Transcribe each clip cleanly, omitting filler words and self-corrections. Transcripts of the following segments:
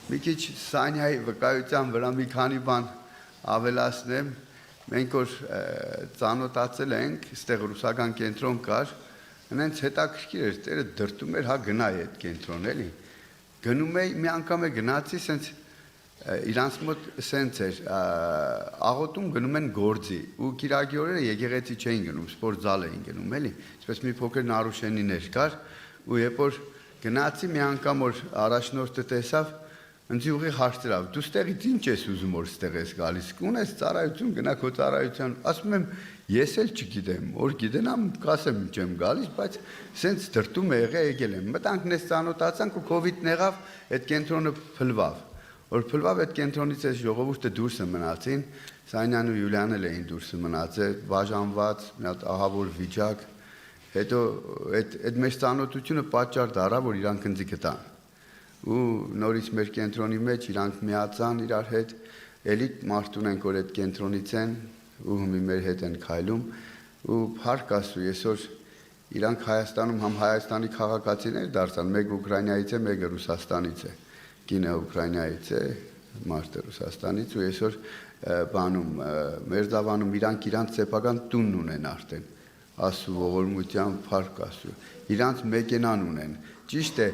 մի քիչ Սանյայի վկայության վրա մի քանի բան ավելացնեմ, մենք որ ծանոթացել ենք, այստեղ ռուսական կենտրոն կար, հենց հետաքրքիր էր, տերը դրտում էր, հա գնայի այդ կենտրոն, էլի, գնում էի, մի անգամ է գնացի, սենց իրանց մոտ սենց էր, աղոտում գնում են գործի, ու կիրակի օրերը եկեղեցի չէին գնում, սպորտ զալ էին գնում, էլի, այսպես մի փոքր նարուշենիներ կար, ու երբ որ գնացի մի անգամ որ առաջնորդը տեսավ, ինձ ուղի հարցրավ, դու ստեղից ինչ ես ուզում որ ստեղ ես գալիս, կունես ծառայություն, գնա քո ծառայության, ասում եմ, ես էլ չգիտեմ, որ գիտենամ, կասեմ ինչ եմ գալիս, բայց սենց դրտում է եկել եմ, մտանք նես ծանոթացանք ու կովիդն եղավ, այդ կենտրոնը փլվավ, որ փլվավ այդ կենտրոնից այս ժողովուրդը դուրսը մնացին, Սանյան ու Յուլիանը էին դուրսը մնացել, բաժանված, մի հատ ահավոր վիճակ, հետո այդ մեր ծանոթությունը պատճառ դառավ, որ իրանք ինձ գտան ու նորից մեր կենտրոնի մեջ իրանք միացան իրար հետ, էլի մարդուն ենք, որ այդ կենտրոնից են ու հիմի մեր հետ են քայլում ու փառք Աստծո, այսօր իրանք Հայաստանում համ Հայաստանի քաղաքացիներ դարձան, մեկը Ուկրաինայից է, մեկը Ռուսաստանից է, կինը Ուկրաինայից է, մարդը Ռուսաստանից ու այսօր բանում Մերձավանում իրանք սեփական տունն ունեն արդեն, Աստծո ողորմության փառք Աստծո, իրանք մեքենան ունեն, ճիշտ է,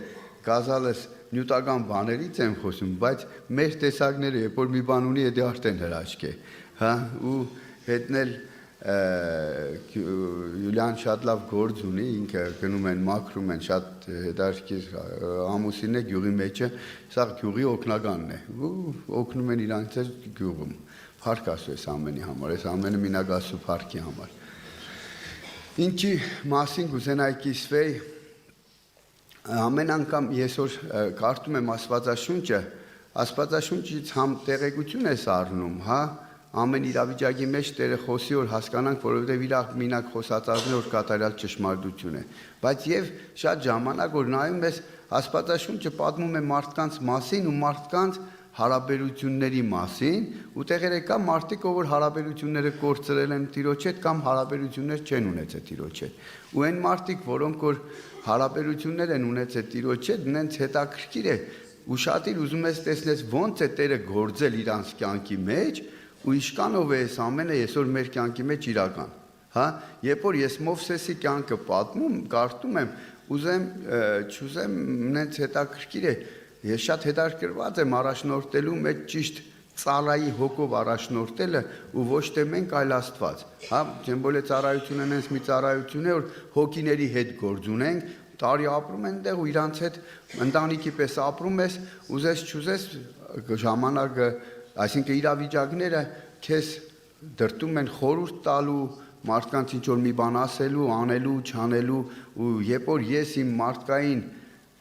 գազալս նյութական բաներից եմ խոսում, բայց մեր տեսակները, երբ որ մի բան ունի, դա արդեն հրաշք է, հա, ու հետնել Յուլիան շատ լավ գործ ունի, ինքը գնում են, մաքրում են, շատ հետաքրքիր ամուսինն է գյուղի մեջը, սա գյուղի օգնականն է, ու օգնում են իրանք գյուղում, փառք Աստծո այս ամենի համար, այս ամենը մինակ Աստծո փառքի համար։ Ինչի մասին կուզենայի կիսվեի, ամեն անգամ ես որ կարդում եմ Աստվածաշունչը, Աստվածաշունչից համ տեղեկություն ես առնում, հա, ամեն իրավիճակի մեջ Տերը խոսի որ հասկանանք, որովհետև իր մինակ խոսածածն որ կատարյալ ճշմարտություն է, բայց եւ շատ ժամանակ որ նայում ես Աստվածաշունչը պատմում է մարդկանց մասին ու մարդկանց հարաբերությունների մասին, ու տեղերը կա մարդիկ, որ հարաբերությունները կորցրել են Տիրոջ հետ կամ հարաբերություններ չեն ունեցել Տիրոջ հետ։ Ու այն մարդիկ, որոնք որ հարաբերություններ են ունեցել Տիրոջ հետ, նենց հետաքրքիր է, ու շատին ուզում ես տեսնես ոնց է Տերը գործել իրանց կյանքի մեջ, ու իշքանով է այս ամենը այսօր մեր կյանքի մեջ իրական։ Հա, երբ որ ես Մովսեսի կյանքը պատմում, կարդում եմ, ուզեմ, չուզեմ, նենց հետաքրքիր է, ես շատ հետաքրքրված եմ առաջնորդելու մեջ ճիշտ ծառայի հոգով առաջնորդելը ու ոչ թե մենք այլ Աստված, հա, չեմ բոլե ծառայությունը նենց մի ծառայություն է, որ հոգիների հետ գործ ունենք, տարի ապրում են այնտեղ ու իրանց հետ ընտանիքի պես ապրում ես, ուզես չուզես ժամանակը, այսինքն իրավիճակները քեզ դրտում են խորհուրդ տալու մարդկանց ինչ որ մի բան ասելու, անելու, չանելու ու երբ որ ես իմ մարդկային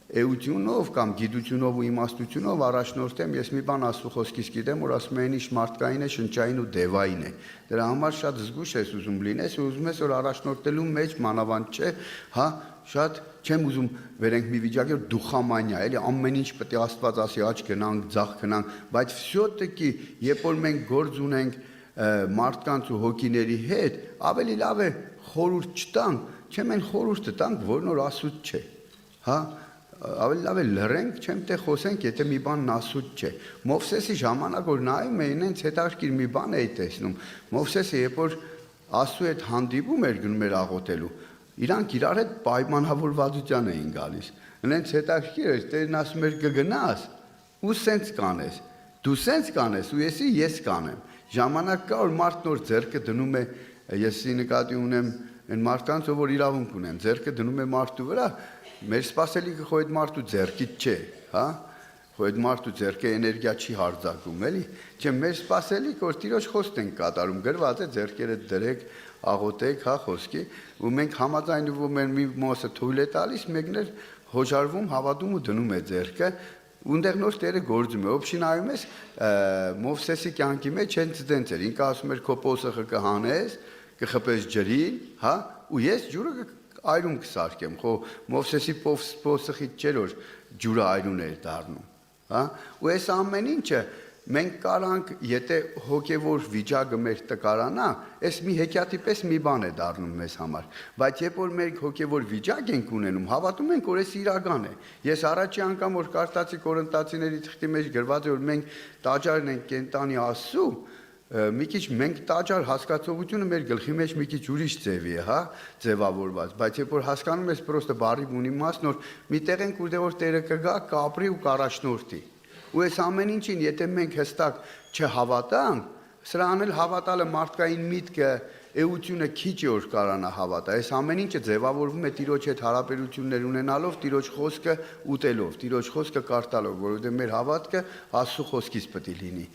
էությունով կամ գիտությունով ու իմաստությունով առաջնորդեմ, ես մի բան Աստծո խոսքից գիտեմ, որ ասում են ինչ մարդկային է, շնչային ու դևային է։ Դրա համար շատ զգուշ ես ուզում լինես ու ուզում ես որ առաջնորդելու մեջ մանավանդ չէ, հա, շատ չեմ ուզում վերենք մի վիճակի որ դուխամանիա, էլի ամեն ինչ պետք է Աստված ասի, աճ գնանք, ձախ գնանք, բայց всё-таки երբ որ մենք գործ ունենք մարդկանց ու հոգիների հետ, ավելի լավ է խորհուրդ չտանք, չէ՞ մենք խորհուրդը տանք, որն որ ասուտ չէ, հա, ավելի լավ է լռենք, չեմ թե խոսենք, եթե մի բան ասուտ չէ։ Մովսեսի ժամանակ որ նայում էին, հենց հետաքրքիր մի բան էի տեսնում։ Մովսեսը երբ որ Աստծո հետ հանդիպում էր գնում էր աղոթելու, իրանք իրար հետ պայմանավորվածության էին գալիս։ Հենց հետաքրքիր էր, Տերն ասում էր կգնաս, ու սենց կանես։ Դու սենց կանես, ու ես կանեմ։ Ժամանակ կա որ մարդ նոր ձեռքը դնում է, եսի նկատի ունեմ այն մարդկանց, որ իրավունք ունեն, ձեռքը դնում է մարդու վրա, մեր սպասելիքը խո այդ մարդու ձեռքից չէ, հա, խո այդ մարդու ձեռքը էներգիա չի հարձակում, էլի, չէ, մեր սպասելիքը որ Տիրոջ խոսքն ենք կատարում, գրված է ձեռքերը դրեք, աղոթեք, հա, խոսքի, ու մենք համաձայնվում ենք մի մոսը թույլ է տալիս, մեկն էլ հոժարվում, հավատում ու դնում է ձեռքը, Ունդեղ նոր Տերը գործում է, ով նայում ես Մովսեսի կյանքի մեջ հենց դենց էր, ինքը ասում էր քո պոսխը կհանես, կխփես ջրին, հա, ու ես ջուրը այրում կսարքեմ, խո Մովսեսի պոսխից չէր որ ջուրը այրուն էր դառնում, հա, ու այս ամեն ինչը մենք կարանք, եթե հոգևոր վիճակը մեր տկարանա, այս մի հեքիաթի պես մի բան է դառնում մեզ համար, բայց երբ որ մեր հոգևոր վիճակ ենք ունենում, հավատում ենք, որ այս իրական է։ Ես առաջի անգամ որ կարդացի Կորինթացիների թղթի մեջ գրված է, որ մենք տաճարն ենք կենտանի Աստծու, մի քիչ մենք տաճար հասկացողությունը մեր գլխի մեջ մի քիչ ուրիշ ձևի է, հա, ձևավորված, բայց երբ որ հասկանում ես պրոստը բարի ունի մասն, որ միտեղ ենք ուր Տերը կգա, կապրի ու կառաջնորդի։ Ու այս ամեն ինչին, եթե մենք հստակ չհավատանք, սրան էլ հավատալը մարդկային միտքը, էությունը քիչ է որ կարանա հավատա։ Այս ամեն ինչը ձևավորվում է Տիրոջ հետ հարաբերություններ ունենալով, Տիրոջ խոսքը ուտելով, Տիրոջ խոսքը կարդալով, որովհետև մեր հավատքը Աստծո խոսքից պետք է լինի։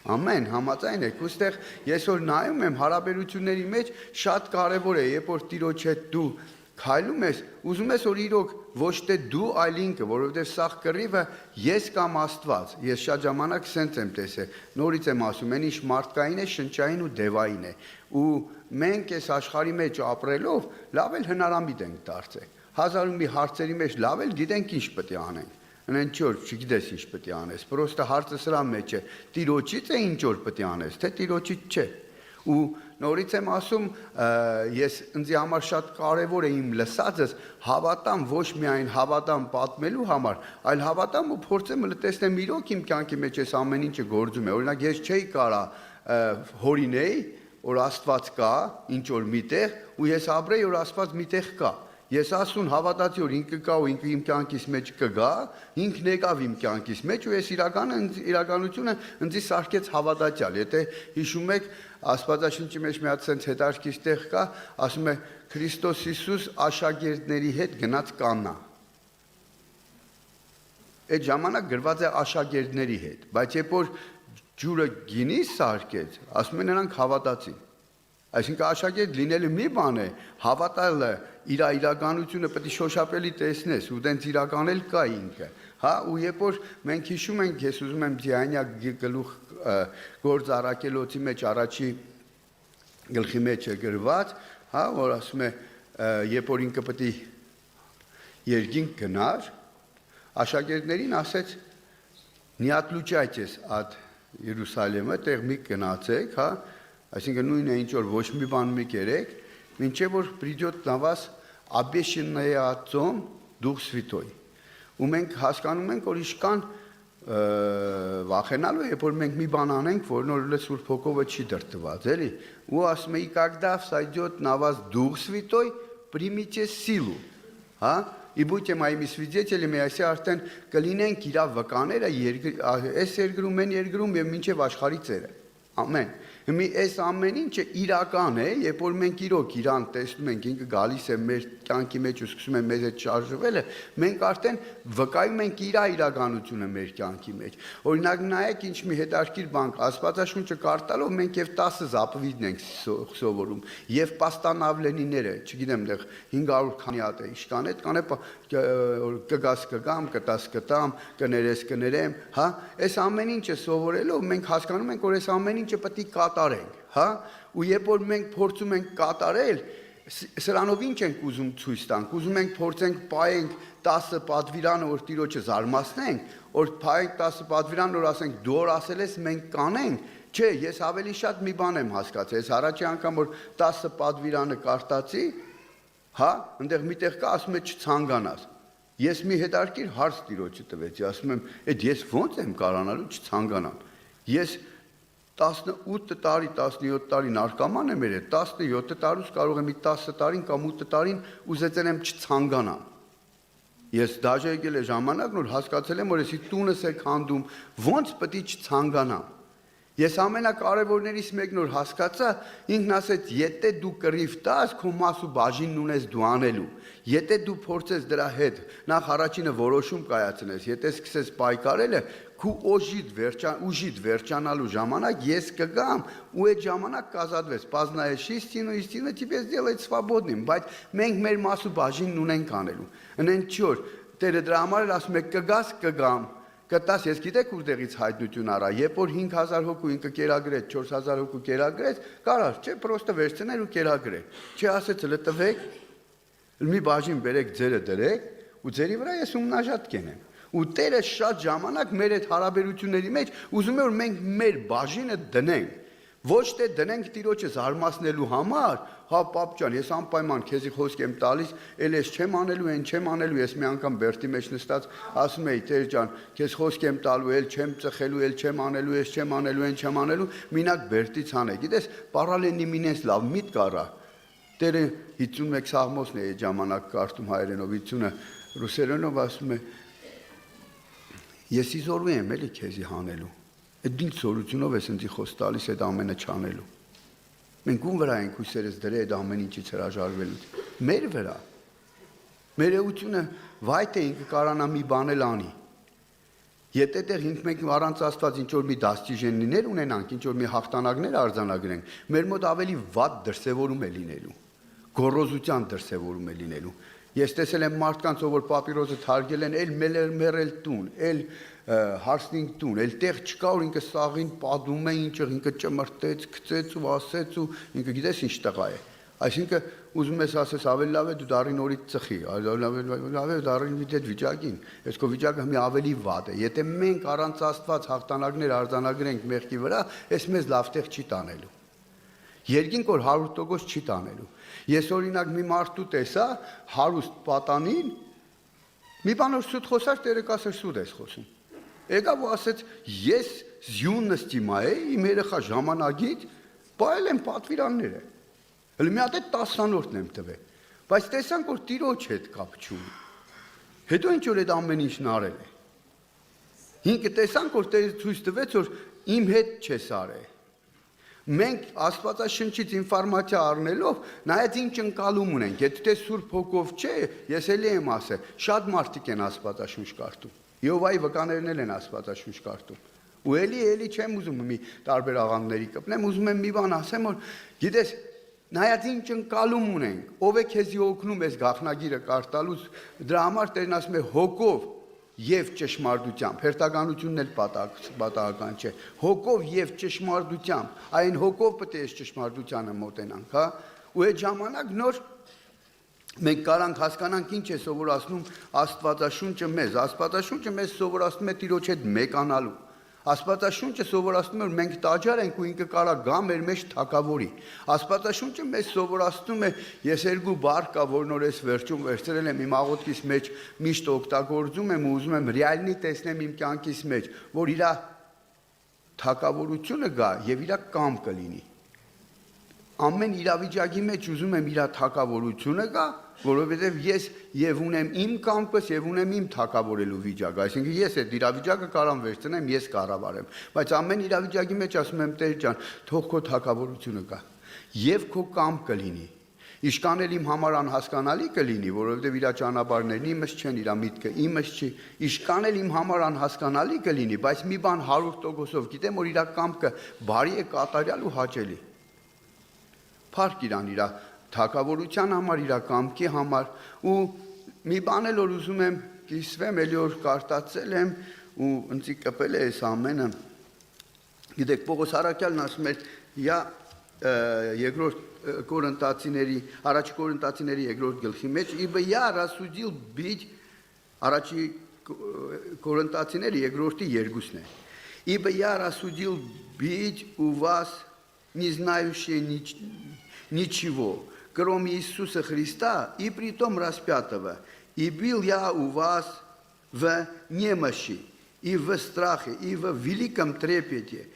Ամեն, համաձայն եք, ուստեղ ես որ նայում եմ հարաբերությունների մեջ շատ կարևոր է, երբ որ Տիրոջ հետ դու քայլում ես, ուզում ես որ իրոք ոչ թե դու, այլ ինքը, որովհետև սաղ կռիվը ես կամ Աստված, ես շատ ժամանակ սենց եմ տեսել, նորից եմ ասում, այն ինչ մարդկային է, շնչային ու դևային է, ու մենք այս աշխարհի մեջ ապրելով լավ էլ հնարամիտ ենք դարձել, հազար ու մի հարցերի մեջ լավ էլ գիտենք ինչ պետք է անենք, Անեն չոր, չգիտես ինչ պետք է անես, պրոստը հարցը սրա մեջ է, Տիրոջից է ինչ որ պետք է անես, թե Տիրոջից չէ։ Ու նորից եմ ասում, ես ինձ համար շատ կարևոր է իմ լսածս հավատամ ոչ միայն հավատամ պատմելու համար, այլ հավատամ ու փորձեմ լտեսնեմ իրոք իմ կյանքի մեջ այս ամեն ինչը գործում է։ Օրինակ ես չէի կարա հորինեի, որ Աստված կա, ինչ որ միտեղ, ու ես ապրեի, որ Աստված միտեղ կա։ Ես ասուն հավատացի, որ ինքը կա ու ինքը իմ կյանքիս մեջ կգա, ինքն եկավ իմ կյանքիս մեջ ու ես իրականությունը ինձ սարքեց հավատացյալ։ Եթե հիշում եք, Աստվածաշնչի մեջ մի հատ sense հետարքից տեղ կա, ասում է Քրիստոս Հիսուս աշակերտների հետ գնաց Կաննա։ Այդ ժամանակ գրված է աշակերտների հետ, բայց երբ որ ջուրը գինի սարքեց, ասում են նրանք հավատացին։ Այսինքն աշակերտ լինելը մի բան է, հավատալը իր իրականությունը պետք է շոշափելի տեսնես, ու դենց իրականել կա ինքը, հա, ու երբ որ մենք հիշում ենք, ես ուզում եմ Ձիանյակ գլուխ գործ առաքելոցի մեջ առաջի գլխի մեջ է գրված, հա, որ ասում է, երբ որ ինքը պետք է երկինք գնար, աշակերտներին ասեց, նիատլուճայցես ատ Երուսալեմը, տեղ մի գնացեք, հա, այսինքն նույնը ինչ որ ոչ մի բան մի կերեք, մինչև որ придет на вас обещанное Отцом Дух Святой։ Ու մենք հասկանում ենք, որ իշքան վախենալու, երբ որ մենք մի бан անենք, որ նոր Սուրբ Հոգովը չի դրտված, էլի։ Ու ասում է, когда сойдет на вас Дух Святой, примите силу, հա։ И будьте моими свидетелями, այսի արդեն կլինենք իրա վկաները այս երկրում են երկրում եւ մինչեւ աշխարհի ծերը։ Ամեն։ Հիմի այս ամեն ինչը իրական է, երբ որ մենք իրոք իրան տեսնում ենք, ինքը գալիս է մեր կյանքի մեջ ու սկսում է մեզ հետ շարժվել, մենք արդեն վկայում ենք իր իրականությունը մեր կյանքի մեջ։ Օրինակ նայեք ինչ մի հետաքրքիր բան, Աստվածաշունչը կարդալով մենք եւ 10 զապվիդն ենք սովորում, եւ պաստանավլենիները, չգիտեմ, դեռ 500 քանի հատ է, իշքան է, կան է կգաս կգամ, կտաս կտամ, կներես կներեմ, հա, այս ամեն ինչը սովորելով մենք հասկանում ենք, որ այս ամեն ինչը պետք է կատարենք, հա, ու երբ որ մենք փորձում ենք կատարել, սրանով ինչ ենք ուզում ցույց տանք, ուզում ենք փորձենք պայենք 10 պատվիրանը, որ Տիրոջը զարմացնենք, որ պայենք 10 պատվիրանը, որ ասենք դու որ ասել ես մենք կանենք, չէ, ես ավելի շատ մի բան եմ հասկացել, ես առաջի անգամ որ 10 պատվիրանը կարտացի, հա, այնտեղ միտեղ կա, ասում է չցանկանաս։ Ես մի հետաքրքիր հարց Տիրոջը տվեցի, ասում եմ, այդ ես ո՞նց եմ կարողանալու չցանկանալ։ Ես 18 տարի, 17 տարի նարկոման եմ եղել, 17 տարուց կարող եմ 10 տարին կամ 8 տարին ուզեցել եմ չցանկանալ։ Ես դաժե եկել է ժամանակ, որ հասկացել եմ, որ ես տունս է քանդում, ո՞նց պետք է չցանկանամ։ Ես ամենակարևորներից մեկն որ հասկացա, ինքն ասեց, եթե դու կռիվ տաս, քո մաս ու բաժինն ունես դու անելու։ Եթե դու փորձես դրա հետ, նախ առաջինը որոշում կայացնես, եթե սկսես պայքարելը, քու ուժիդ վերջանալու ժամանակ ես կգամ ու այդ ժամանակ կազատվես։ Պազնայես истину тебе сделает свободным, բայց մենք մեր մաս ու բաժինն ունենք անելու։ Ընեն չոր, Տերը դրա համար էլ ասում է կգաս կգամ։ Կտաս, ես գիտեք ուրդեղից հայտնություն արա, երբ որ 5000 հոգու ինքը կերագրեց, 4000 հոգու կերագրեց, կարար, չէ, պրոստը վերցնել ու կերագրել։ Չէ, ասեց, հələ տվեք, մի բաժին բերեք, ձերը դրեք, ու ձերի վրա ես ումնաժատ կենեմ։ Ու Տերը շատ ժամանակ մեր այդ հարաբերությունների մեջ ուզում է որ մենք մեր բաժինը դնենք, ոչ թե դնենք Տիրոջը զարմացնելու համար, հա պապ ջան, ես անպայման քեզի խոսք եմ տալիս, էլ ես չեմ անելու, այն չեմ անելու, ես մի անգամ Բերտի մեջ նստած ասում էի, Տեր ջան, քեզ խոսք եմ տալու, էլ չեմ ծխելու, էլ չեմ անելու, ես չեմ անելու, այն չեմ անելու, մինակ Բերտից անե։ Գիտես, պարալենի մինես լավ միտք արա։ Տերը 51 Սաղմոսն է այդ ժամանակ կարդում հայերենով, 50-ը ռուսերենով ասում է Ես իզորվում եմ էլի քեզի հանելու։ Այդ ինչ զորությունով ես ինձ խոս տալիս այդ ամենը չանելու։ Մենք ում վրա ենք հույսերս դրել այդ ամեն ինչից հրաժարվելուց։ Մեր վրա։ Մեր էությունը վայ թե ինքը կարանա մի բան էլ անի։ Եթե դեռ ինք մենք առանց Աստված ինչ որ մի դաստիճեններ ունենանք, ինչ որ մի հաղթանակներ արձանագրենք, մեր մոտ ավելի վատ դրսևորում է լինելու։ Գոռոզության դրսևորում է լինելու։ Ես տեսել եմ մարդկանց, ով որ պապիրոզը թարգել են, էլ մերել տուն, էլ հարսնինք տուն, էլ տեղ չկա, որ ինքը սաղին պատում է, ինչը ինքը ճմրտեց, գցեց ու ասեց ու ինքը գիտես ինչ տղա է։ Այսինքն ուզում ես ասես ավելի լավ է դու դարի նորից ծխի, լավ է դարին դիդ վիճակին, այս քո վիճակը մի ավելի վատ է։ Եթե մենք առանց Աստված հաղթանակներ արձանագրենք մեղքի վրա, այս մեզ լավ տեղ չի տանելու։ Երկինք որ 100% չի տանելու։ Ես օրինակ մի մարդու տեսա հարուստ պատանին, մի բան որ սուտ խոսար, Տերը կասեր սուտ ես խոսում։ Եկավ ու ասեց ես զյունս դիմա իմ երեխա ժամանակից բայել եմ պատվիրանները։ Հələ մի հատ է 10-րդն եմ տվել։ Բայց տեսանք որ Տիրոջ հետ կապ չունի։ Հետո ինչ որ այդ ամեն ինչն արել է։ Ինքը տեսանք որ Տերը ցույց տվեց որ իմ հետ չես արել։ Մենք Աստվածաշնչից ինֆորմացիա առնելով նայած ինչ ընկալում ունենք։ Եթե դե Սուրբ Հոգով չէ, ես էլի եմ ասել, շատ մարդիկ են Աստվածաշունչ կարդում։ Եհովայի վկաներն են Աստվածաշունչ կարդում։ Ու էլի չեմ ուզում մի տարբեր աղանդների կպնեմ, ուզում եմ մի բան ասեմ, որ գիտես, նայած ինչ ընկալում ունենք, ով է քեզի օգնում ես գաղտնագիրը կարդալուց, դրա համար Տերն ասում է հոգով եւ ճշմարտությամբ, հերթականությունն էլ պատահական չէ, հոգով եւ ճշմարտությամբ, այն հոգով պետք է ճշմարտությանը մոտենանք, հա, ու այդ ժամանակ նոր մենք կարանք հասկանանք ինչ է սովորացնում Աստվածաշունչը մեզ, Աստվածաշունչը մեզ սովորացնում է Տիրոջ հետ մեկանալու, Աստվածաշունչը սովորացնում է որ մենք տաճար ենք ու ինքը կարա գա մեր մեջ թագավորի, Աստվածաշունչը մեզ սովորացնում է, ես երկու բառ կա, որ նոր ես վերջում վերցրել եմ իմ աղոթքիս մեջ, միշտ օգտագործում եմ ու ուզում եմ ռեալնի տեսնեմ իմ կյանքիս մեջ, որ իր թագավորությունը գա եւ իր կամքը կլինի։ Ամեն իրավիճակի մեջ ուզում եմ իր թագավորությունը գա, որովհետև ես եւ ունեմ իմ կամքս եւ ունեմ իմ թագավորելու վիճակը, այսինքն ես այդ իրավիճակը կարամ վերցնեմ, ես կառավարեմ, բայց ամեն իրավիճակի մեջ ասում եմ Տեր ջան, թող քո թագավորությունը գա եւ քո կամք կլինի։ Իշքան էլ իմ համար անհասկանալի կլինի, որովհետև իր ճանապարհներն իմս չեն, իր միտքը իմս չի։ Իշքան էլ իմ համար անհասկանալի կլինի, բայց մի բան 100%-ով գիտեմ, որ իր կամքը բարի է, կատարյալ ու հաճելի։ Փառք իրան իր թագավորության համար, իր կամքի համար ու մի բան էլ որ ուզում եմ կիսվեմ, էլի որ կարդացել եմ ու ինձ կպել է այս ամենը։ Գիտեք, Պողոս Արաքյալն ասում էր, «Յա երկրորդ Կորինթացիների, առաջի Կորինթացիների երկրորդ գլխի մեջ, ибо я рассудил быть առաջի Կորինթացիների երկրորդի երկուսն է։ Ибо я рассудил быть у вас не знающие ничего, кроме Иисуса Христа, и притом распятого. И был я у вас в немощи, и в страхе, и в великом трепете,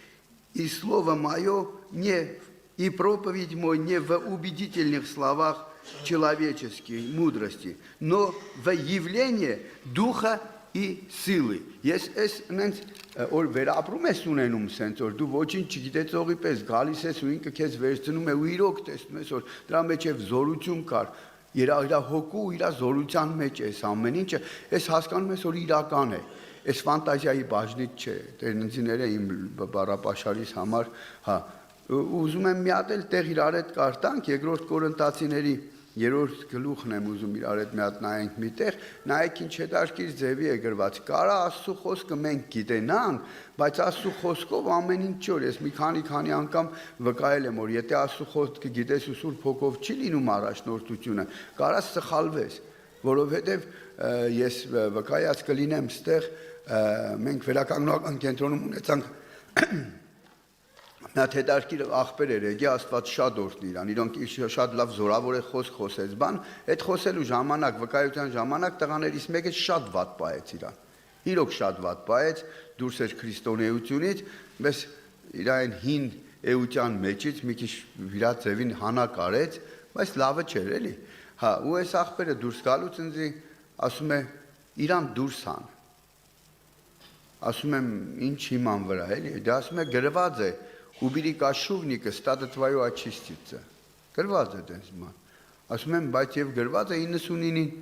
и слово мое не и проповедь мой не в убедительных словах человеческой мудрости, но в явлении духа и силы». Ես այս նենց որ վերապրում ես ունենում սենց որ դու ոչինչ չգիտեցողի պես գալիս ես ու ինքը քեզ վերցնում է ու իրոք տեսնում ես որ դրա մեջ է զորություն կար, իր հոգու իր զորության մեջ է այս ամեն ինչը, ես հասկանում ես որ իրական է, այս ֆանտազիայի բաժնից չէ, տերնձիները իմ բառապաշարիս համար, հա, ուզում եմ մի հատ էլ տեղ իրար հետ կարդանք երկրորդ Կորինթացիների երրորդ գլուխն եմ ուզում իրար հետ մի հատ նայենք միտեղ, նայեք ինչ հետաքրքիր ձևի է գրված, կարա Աստծո խոսքը մենք գիտենանք, բայց Աստծո խոսքով ամեն ինչ որ ես մի քանի անգամ վկայել եմ որ եթե Աստծո խոսքը գիտես ու Սուրբ Հոգով չի լինում առաջնորդությունը, կարա սխալվես, որովհետև ես վկայած կլինեմ ստեղ մենք վերականգնական կենտրոնում ունեցանք նա հետարքիր աղբեր էր եկի Աստված շատ օրհնի իրան իրոնք շատ լավ զորավոր է խոսեց բան այդ խոսելու ժամանակ վկայության ժամանակ տղաներից մեկը շատ վատ պահեց իրան իրոք շատ վատ պահեց դուրս էր քրիստոնեությունից բայց իր այն հին էության մեջից մի քիչ իր ձևին հանակ արեց բայց լավը չէր էլի հա ու այս աղբերը դուրս գալուց ինձ ասում է իրան դուրս հան ասում եմ ինչ իման վրա էլի դա ասում է գրված է убери кашувника стадо твое очистится գրված է դες ման ասում եմ բայց եւ գրված է 99-ին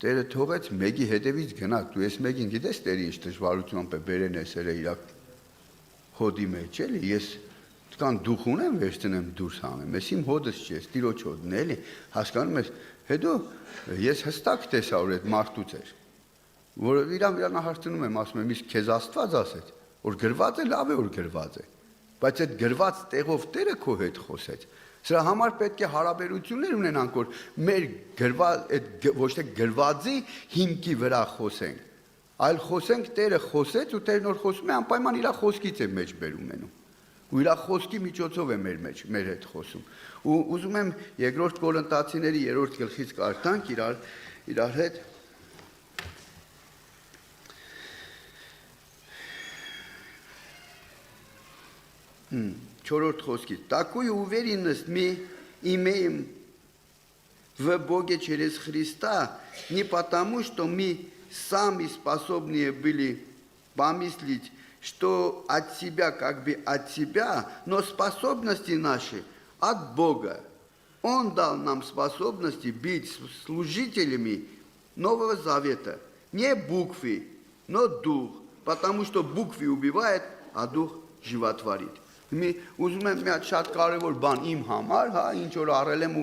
Տերը թողեց մեկի հետևից գնաք դու ես մեկին գիտես Տերը ինչ դժվարությամբ է բերեն էսերը իր հոդի մեջ էլի ես կան դուխ ունեմ վերցնեմ դուրս հանեմ ես իմ հոդս չի ես տիրոջ հոդն էլի հասկանում ես հետո ես հստակ տեսա որ այդ մարդուց էր որ իրան հարցնում եմ ասում եմ իսկ քեզ Աստված ասեց որ գրված է լավ է որ գրված է բայց այդ գրված տեղով Տերը քո հետ խոսեց սրա համար պետք է հարաբերություններ ունենանք որ մեր գրված այդ ոչ թե գրվածի հիմքի վրա խոսենք այլ խոսենք Տերը խոսեց ու Տերն որ խոսում է անպայման իր խոսքից է մեջ բերում անում ու իր խոսքի միջոցով է մեր հետ խոսում ու ուզում եմ երկրորդ Կորինթացիների 3-րդ գլխից կարդանք իրար հետ 4-րդ խոսքից Такую уверенность мы имеем в Боге через Христа не потому, что мы сами способны были помыслить, что от себя, как бы от себя, но способности наши от Бога. Он дал нам способности быть служителями Нового Завета. Не буквы, но дух, потому что буквы убивают, а дух животворит. Մի ուզում եմ մի հատ շատ կարևոր բան իմ համար, հա, ինչ որ առել եմ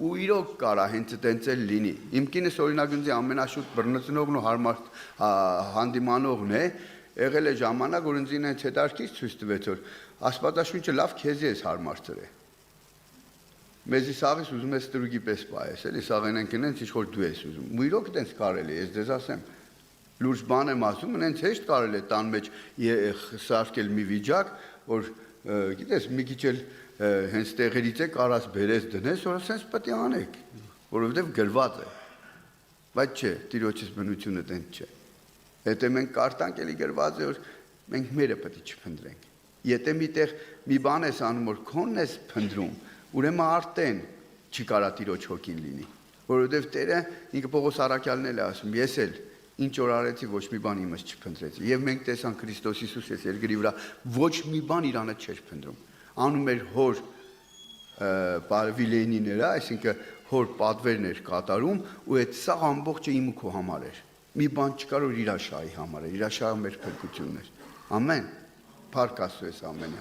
ու իրոք կարա հենց այդպես էլ լինի։ Իմ կինս օրինակ ինձ ամենաշուտ բռնցնողն ու հարմար հանդիմանողն է, եղել է ժամանակ, որ ինձ ինձ հետարքից ցույց տվեց, որ Աստվածաշունչը լավ քեզի էս հարմար ծրե։ Մեզի սաղից ուզում ես ստրուկի պես պայես, էլի սաղեն են կնենց ինչ որ դու ես ուզում։ Ու իրոք այդպես կարելի է, ես դες ասեմ։ Լուրջ բան եմ ասում, այնց հեշտ կարելի է տան մեջ սարքել մի վիճակ, որ գիտես մի քիչ էլ հենց տեղերից է կարաս բերես դնես որ ասես պետք է անեք որովհետև գրված է բայց չէ տիրոջից բնությունը տենց չէ եթե մենք կարտանք էլի գրված է որ մենք մերը պետք է չփնտրենք եթե միտեղ մի բան ես անում որ քոնն ես փնտրում ուրեմն արդեն չի կարա տիրոջ հոգին լինի որովհետև Տերը ինքը Պողոս Առաքյալն էլ է ասում ես էլ ինչ որ արեցի ոչ մի բան իմս չփնտրեցի եւ մենք տեսանք Քրիստոս Հիսուս ես երկրի վրա ոչ մի բան իրանը չէր փնտրում անում էր հոր պարվիլենիները այսինքն հոր պատվերն էր կատարում ու այդ սա ամբողջը իմ ու քո համար էր մի բան չկար որ իր շահի համար էր իր շահը մեր փրկությունն էր ամեն փառք Աստծո ամեն